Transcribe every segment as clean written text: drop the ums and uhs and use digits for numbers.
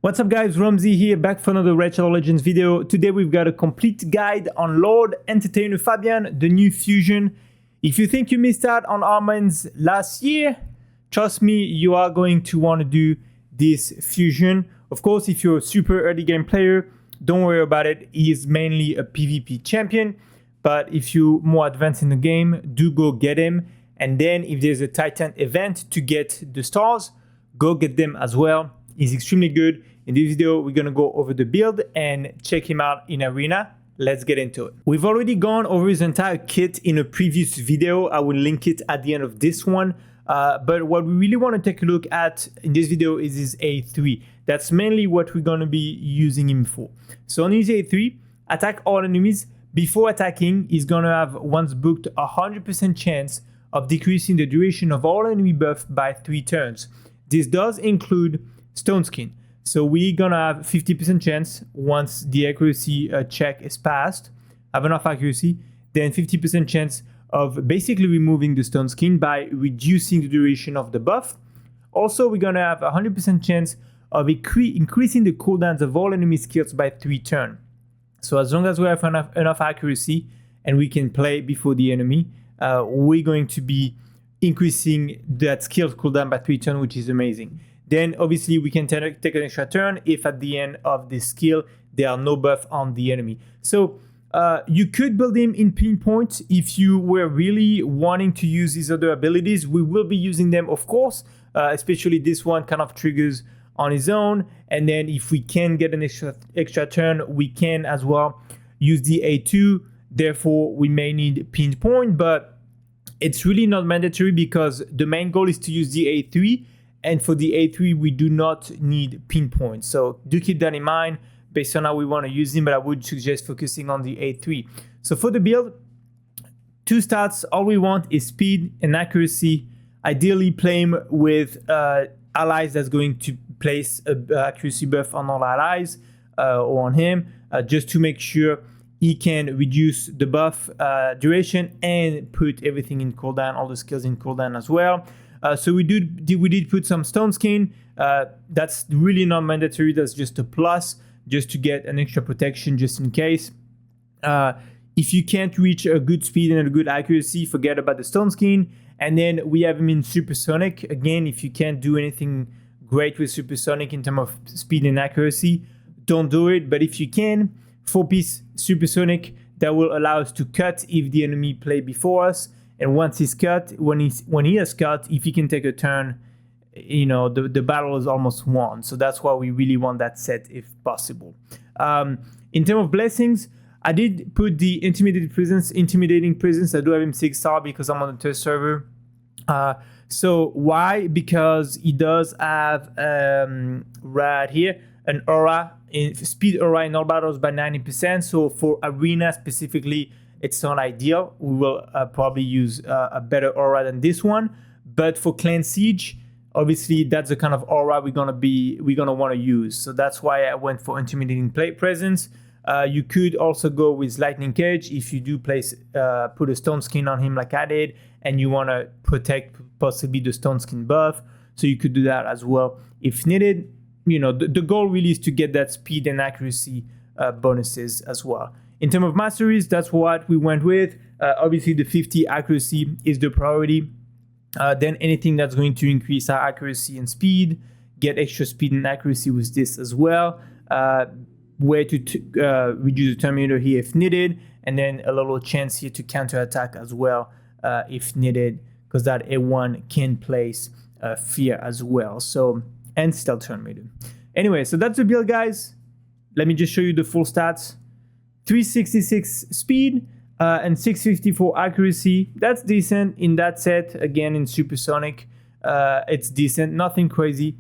What's up guys, Ramsey here, back for another Red Shadow Legends video. Today we've got a complete guide on Lord Entertainer Fabian, the new fusion. If you think you missed out on Armand's last year, trust me, you are going to want to do this fusion. Of course, if you're a super early game player, don't worry about it. He is mainly a PvP champion, but if you're more advanced in the game, do go get him. And then if there's a Titan event to get the stars, go get them as well. He's extremely good. In this video, we're gonna go over the build and check him out in arena. Let's get into it. We've already gone over his entire kit in a previous video. I will link it at the end of this one. But what we really want to take a look at in this video is his A3. That's mainly what we're gonna be using him for. So on his A3, attack all enemies. Before attacking, he's gonna have once booked 100% chance of decreasing the duration of all enemy buff by 3 turns. This does include Stone Skin. So we're gonna have 50% chance once the accuracy check is passed, have enough accuracy, then 50% chance of basically removing the Stone Skin by reducing the duration of the buff. Also, we're gonna have 100% chance of increasing the cooldowns of all enemy skills by 3 turns. So as long as we have enough accuracy and we can play before the enemy, we're going to be increasing that skill cooldown by 3 turns, which is amazing. Then obviously we can take an extra turn if at the end of this skill there are no buff on the enemy. So you could build him in pinpoint if you were really wanting to use his other abilities. We will be using them, of course, especially this one kind of triggers on his own. And then if we can get an extra turn, we can as well use the A2. Therefore, we may need pinpoint, but it's really not mandatory because the main goal is to use the A3. And for the A3, we do not need pinpoint. So do keep that in mind based on how we want to use him, but I would suggest focusing on the A3. So for the build, 2 stats, all we want is speed and accuracy. Ideally play him with allies that's going to place an accuracy buff on all allies or on him, just to make sure he can reduce the buff duration and put everything in cooldown, all the skills in cooldown as well. So we did put some Stone Skin. That's really not mandatory. That's just a plus, just to get an extra protection, just in case. If you can't reach a good speed and a good accuracy, forget about the Stone Skin. And then we have him in Supersonic. Again, if you can't do anything great with Supersonic in terms of speed and accuracy, don't do it. But if you can, 4-piece Supersonic, that will allow us to cut if the enemy play before us. And once he's cut, when he has cut, if he can take a turn, you know, the battle is almost won. So that's why we really want that set if possible. In terms of blessings, I did put the intimidating presence. I do have him 6-star because I'm on the test server. So why? Because he does have right here an aura, speed aura in all battles by 90%. So for arena specifically, it's not ideal. We will probably use a better aura than this one. But for Clan Siege, obviously that's the kind of aura we're gonna want to use. So that's why I went for intimidating presence. You could also go with Lightning Cage if you do place put a Stone Skin on him like I did, and you want to protect possibly the Stone Skin buff. So you could do that as well if needed. You know, the goal really is to get that speed and accuracy bonuses as well. In terms of Masteries, that's what we went with. Obviously, the 50 accuracy is the priority. Then anything that's going to increase our accuracy and speed, get extra speed and accuracy with this as well. Way to reduce the Terminator here if needed. And then a little chance here to counter attack as well if needed, because that A1 can place fear as well. So, and Stealth Terminator. Anyway, so that's the build, guys. Let me just show you the full stats. 366 speed and 654 accuracy. That's decent in that set. Again, in Supersonic, it's decent, nothing crazy.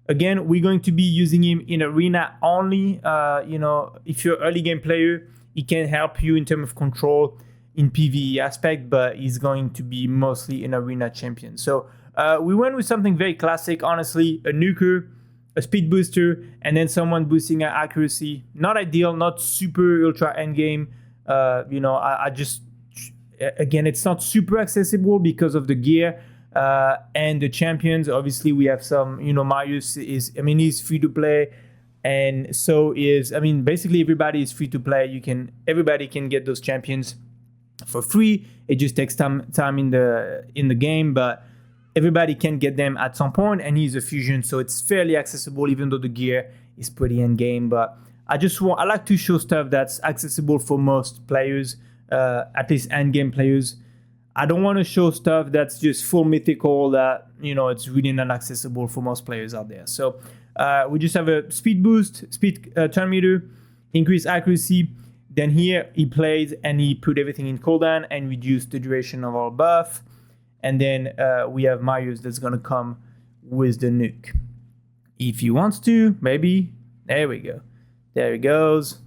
Again, we're going to be using him in arena only. You know, if you're an early game player, he can help you in terms of control in PvE aspect, but he's going to be mostly an arena champion. So we went with something very classic, honestly, a nuker, a speed booster, and then someone boosting our accuracy. Not ideal, not super ultra endgame. You know, I just, again, it's not super accessible because of the gear. And the champions, obviously we have some, you know, Marius is, I mean, he's free to play. and so is, I mean, basically everybody is free to play. Everybody can get those champions for free. It just takes time in the game, but everybody can get them at some point, and he's a fusion, so it's fairly accessible, even though the gear is pretty end game. But I like to show stuff that's accessible for most players, at least end game players. I don't want to show stuff that's just full mythical that, you know, it's really not accessible for most players out there. So we just have a speed boost, turn meter, increase accuracy. Then here he plays and he put everything in cooldown and reduced the duration of our buff. And then we have Marius that's gonna come with the nuke. If he wants to, maybe. There we go. There he goes.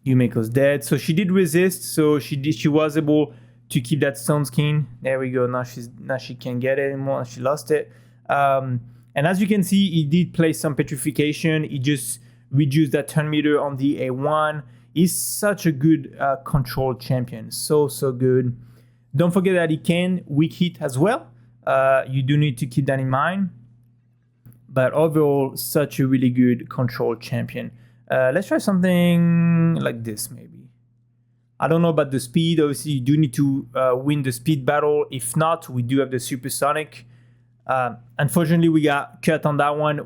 Yumiko's dead. So she did resist, so she was able to keep that stone skin. There we go. Now she can't get it anymore. She lost it. And as you can see, he did play some petrification. He just reduced that turn meter on the A1. He's such a good control champion. So good. Don't forget that he can weak hit as well. You do need to keep that in mind. But overall, such a really good control champion. Let's try something like this maybe. I don't know about the speed. Obviously, you do need to win the speed battle. If not, we do have the supersonic. Unfortunately, we got cut on that one.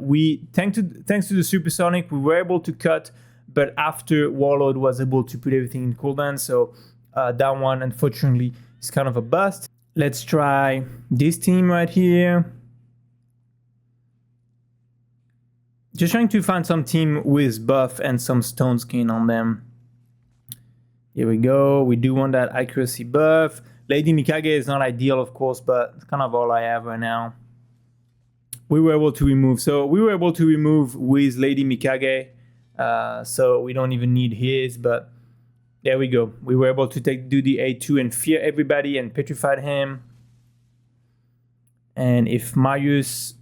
Thanks to the supersonic, we were able to cut, but after Warlord was able to put everything in cooldown, so that one, unfortunately, is kind of a bust. Let's try this team right here. Just trying to find some team with buff and some stone skin on them. Here we go. We do want that accuracy buff. Lady Mikage is not ideal, of course, but it's kind of all I have right now. We were able to remove. So we were able to remove with Lady Mikage. So we don't even need his, but there we go. We were able to do the A2 and fear everybody and petrified him. And if Marius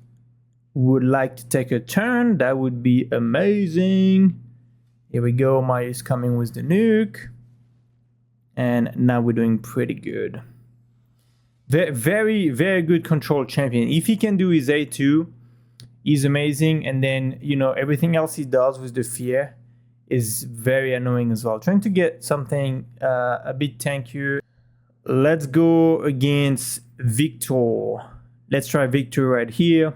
would like to take a turn, that would be amazing. Here we go. Marius coming with the nuke. And now we're doing pretty good. Very, very good control champion. If he can do his A2, he's amazing. And then, you know, everything else he does with the fear is very annoying as well. Trying to get something a bit tankier. Let's go against Victor. Let's try Victor right here.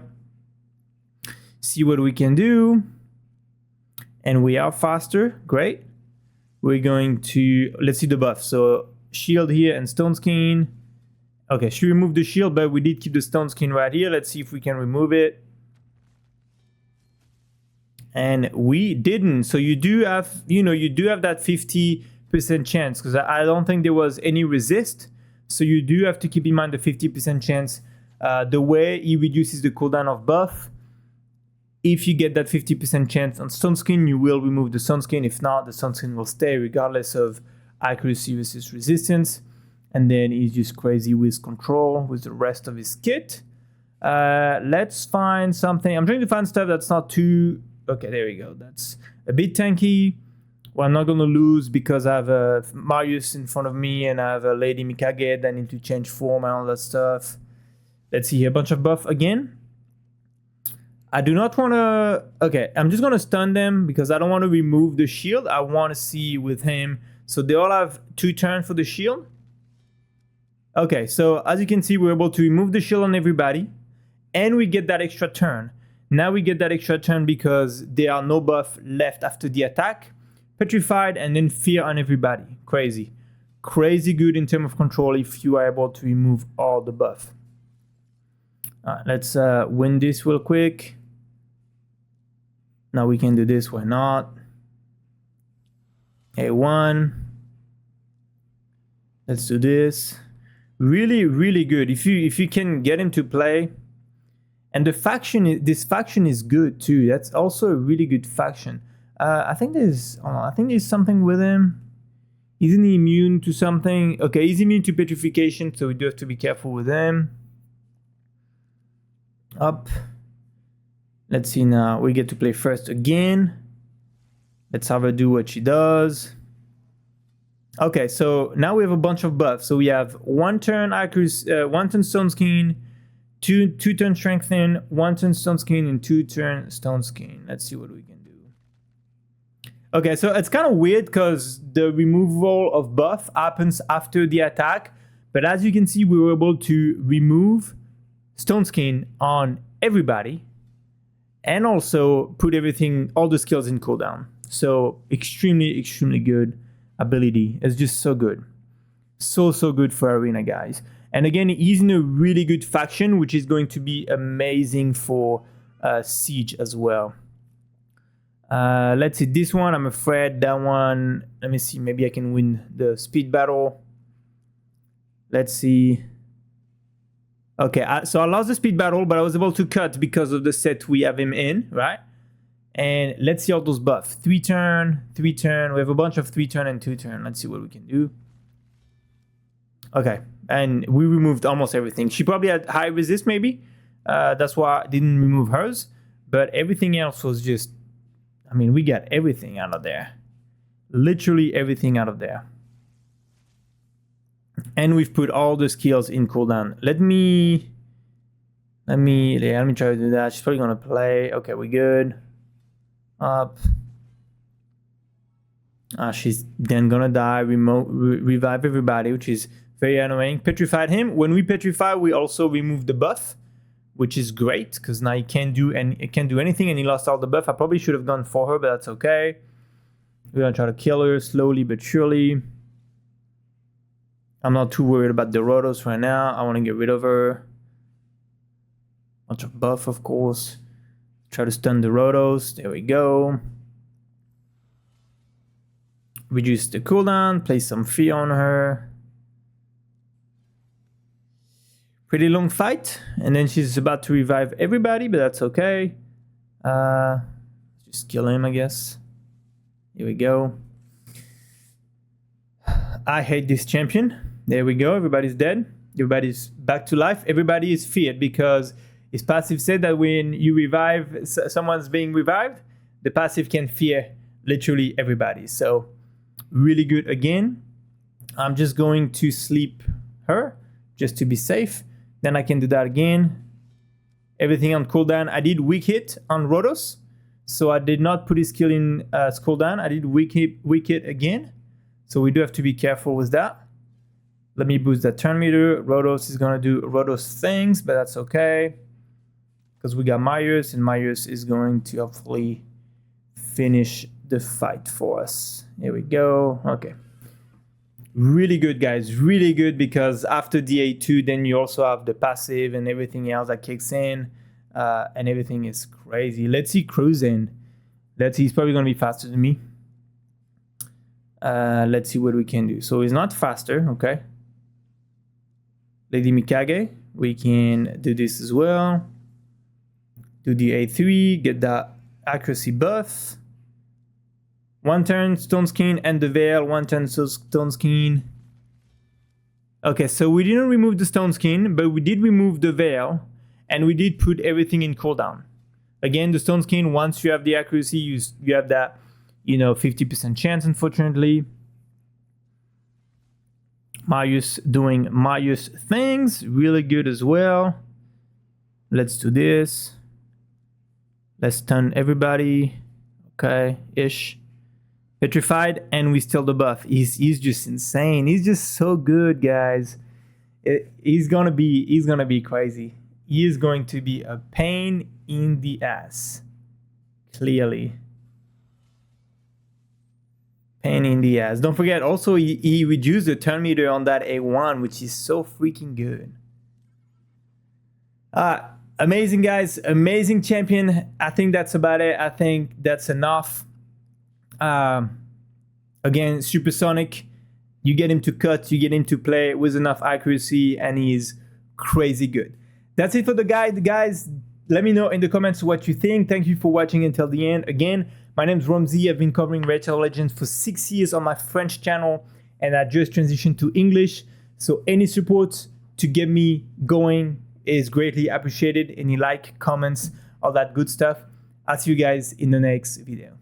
See what we can do. And we are faster. Great. We're going to, let's see the buff. So shield here and stone skin. Okay, she removed the shield, but we did keep the stone skin right here. Let's see if we can remove it. And we didn't. So you do have, you know, you do have that 50% chance, because I don't think there was any resist. So you do have to keep in mind the 50% chance. The way he reduces the cooldown of buff, if you get that 50% chance on stone skin, you will remove the stone skin. If not, the stone skin will stay regardless of accuracy versus resistance. And then he's just crazy with control with the rest of his kit. Let's find something. I'm trying to find stuff that's not too... Okay, there we go. That's a bit tanky. Well, I'm not going to lose because I have Marius in front of me and I have a Lady Mikage that need to change form and all that stuff. Let's see, a bunch of buff again. I do not want to... Okay, I'm just going to stun them because I don't want to remove the shield. I want to see with him. So they all have 2 turns for the shield. Okay, so as you can see, we're able to remove the shield on everybody. And we get that extra turn. Now we get that extra turn because there are no buff left after the attack. Petrified and then fear on everybody. Crazy. Crazy good in terms of control if you are able to remove all the buff. Alright, let's win this real quick. Now we can do this, why not? A1. Let's do this. Really, really good. If you can get him to play. And the faction, this faction is good too. That's also a really good faction. I think there's something with him. Isn't he immune to something? Okay, he's immune to petrification, so we do have to be careful with him. Up. Let's see now. We get to play first again. Let's have her do what she does. Okay, so now we have a bunch of buffs. So we have 1 turn accuracy, 1 turn stone skin, Two turn strengthen, 1 turn stone skin, and 2 turn stone skin. Let's see what we can do. Okay, so it's kind of weird because the removal of buff happens after the attack, but as you can see, we were able to remove stone skin on everybody and also put everything, all the skills in cooldown. So extremely good ability. It's just so good. So good for arena, guys. And again, he's in a really good faction, which is going to be amazing for siege as well. Let's see, this one, I'm afraid that one, let me see, maybe I can win the speed battle. Let's see. Okay, so I lost the speed battle, but I was able to cut because of the set we have him in, right? And let's see all those buffs. 3 turn, 3 turn. We have a bunch of 3 turn and 2 turn. Let's see what we can do. Okay, and we removed almost everything. She probably had high resist, maybe. That's why I didn't remove hers. But everything else was just, I mean, we got everything out of there. Literally everything out of there. And we've put all the skills in cooldown. Let me try to do that. She's probably gonna play. Okay, we good. Up. She's then gonna die. Revive everybody, which is very annoying. Petrified him. When we petrify, we also remove the buff, which is great because now he can't do anything, and he lost all the buff. I probably should have gone for her, but that's okay. We're gonna try to kill her slowly but surely. I'm not too worried about the Rotos right now. I want to get rid of her. Bunch of buff, of course. Try to stun the Rotos. There we go. Reduce the cooldown. Place some fear on her. Pretty long fight. And then she's about to revive everybody, but that's okay. Just kill him, I guess. Here we go. I hate this champion. There we go. Everybody's dead. Everybody's back to life. Everybody is feared because his passive said that when you revive, someone's being revived, the passive can fear literally everybody. So really good again. I'm just going to sleep her just to be safe. Then I can do that again. Everything on cooldown. I did weak hit on Rotos. So I did not put his skill in cooldown. I did weak hit again. So we do have to be careful with that. Let me boost that turn meter. Rotos is going to do Rotos things, but that's okay. Because we got Myers, and Myers is going to hopefully finish the fight for us. Here we go. Okay. Really good, guys. Really good, because after DA2, then you also have the passive and everything else that kicks in. And everything is crazy. Let's see cruising. Let's see. He's probably going to be faster than me. Let's see what we can do. So he's not faster. Okay. Lady Mikage, we can do this as well. Do the A3, get that accuracy buff. 1 turn, Stone Skin, and the Veil. 1 turn, Stone Skin. Okay, so we didn't remove the Stone Skin, but we did remove the Veil, and we did put everything in cooldown. Again, the Stone Skin, once you have the accuracy, you have that, 50% chance, unfortunately. Marius doing Marius things, really good as well. Let's do this. Let's stun everybody. Okay, ish. Petrified, and we steal the buff. He's just insane. He's just so good, guys. He's gonna be crazy. He is going to be a pain in the ass. Clearly. Pain in the ass. Don't forget, also, he reduced the turn meter on that A1, which is so freaking good. Amazing, guys. Amazing champion. I think that's about it. I think that's enough. Again, supersonic. You get him to cut. You get him to play with enough accuracy, and he's crazy good. That's it for the guide, guys. Let me know in the comments what you think. Thank you for watching until the end. Again, my name's Romzy. I've been covering Raid Shadow Legends for 6 years on my French channel, and I just transitioned to English. So any support to get me going is greatly appreciated. Any like, comments, all that good stuff. I'll see you guys in the next video.